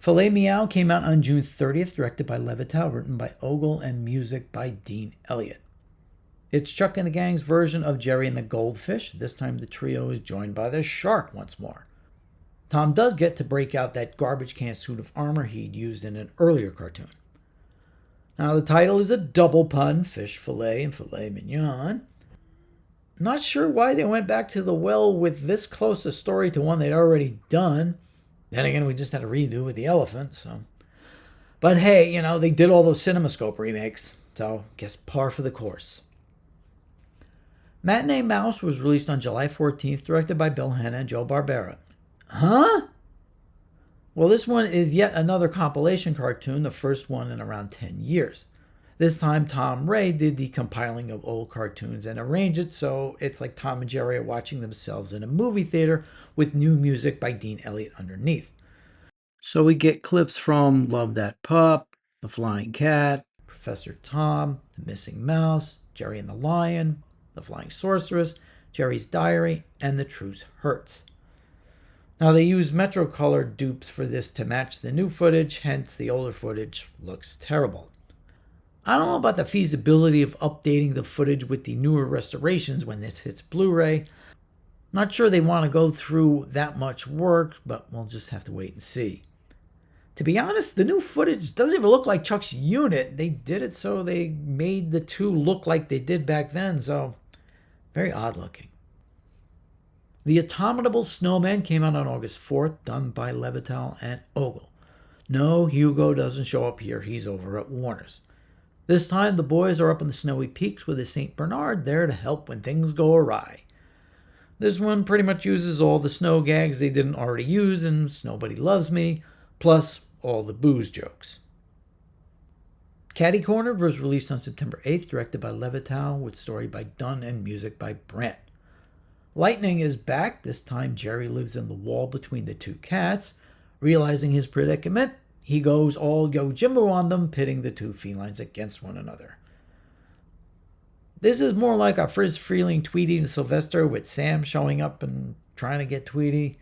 Filet Meow came out on June 30th, directed by Levital, written by Ogle, and music by Dean Elliott. It's Chuck and the Gang's version of Jerry and the Goldfish. This time the trio is joined by the shark once more. Tom does get to break out that garbage can suit of armor he'd used in an earlier cartoon. Now the title is a double pun, fish fillet and filet mignon. Not sure why they went back to the well with this close a story to one they'd already done. Then again, we just had a redo with the elephant, so. But hey, they did all those CinemaScope remakes, so guess par for the course. Matinee Mouse was released on July 14th, directed by Bill Hanna and Joe Barbera. Huh? Well, this one is yet another compilation cartoon, the first one in around 10 years. This time, Tom Ray did the compiling of old cartoons and arranged it so it's like Tom and Jerry are watching themselves in a movie theater with new music by Dean Elliott underneath. So we get clips from Love That Pup, The Flying Cat, Professor Tom, The Missing Mouse, Jerry and the Lion, The Flying Sorceress, Jerry's Diary, and The Truce Hurts. Now they use Metro-Color dupes for this to match the new footage, hence the older footage looks terrible. I don't know about the feasibility of updating the footage with the newer restorations when this hits Blu-ray. Not sure they want to go through that much work, but we'll just have to wait and see. To be honest, the new footage doesn't even look like Chuck's unit. They did it so they made the two look like they did back then, so very odd looking. The A-Tom-inable Snowman came out on August 4th, done by Levital and Ogle. No, Hugo doesn't show up here. He's over at Warner's. This time, the boys are up in the snowy peaks with a St. Bernard there to help when things go awry. This one pretty much uses all the snow gags they didn't already use in Snowbody Loves Me, plus all the booze jokes. Catty-Cornered was released on September 8th, directed by Levital, with story by Dunn and music by Brandt. Lightning is back. This time Jerry lives in the wall between the two cats. Realizing his predicament, he goes all Yojimbo on them, pitting the two felines against one another. This is more like a Friz Freleng Tweety and Sylvester with Sam showing up and trying to get Tweety.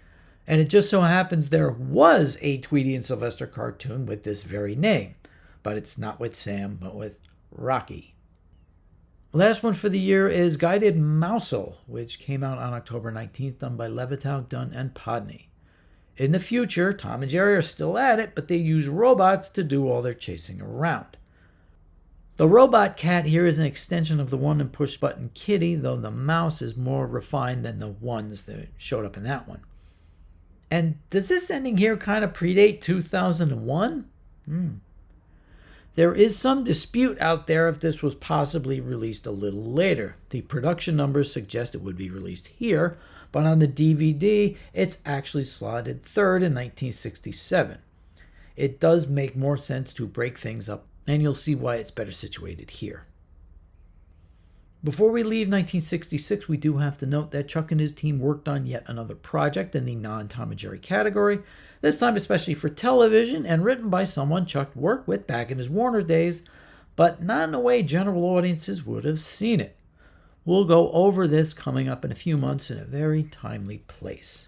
And it just so happens there was a Tweety and Sylvester cartoon with this very name. But it's not with Sam, but with Rocky. Last one for the year is Guided Mouse-ille, which came out on October 19th, done by Levital, Dunn, and Podney. In the future, Tom and Jerry are still at it, but they use robots to do all their chasing around. The robot cat here is an extension of the one in Push Button Kitty, though the mouse is more refined than the ones that showed up in that one. And does this ending here kind of predate 2001? There is some dispute out there if this was possibly released a little later. The production numbers suggest it would be released here, but on the DVD, it's actually slotted third in 1967. It does make more sense to break things up, and you'll see why it's better situated here. Before we leave 1966, we do have to note that Chuck and his team worked on yet another project in the non-Tom and Jerry category, this time especially for television and written by someone Chuck worked with back in his Warner days, but not in a way general audiences would have seen it. We'll go over this coming up in a few months in a very timely place.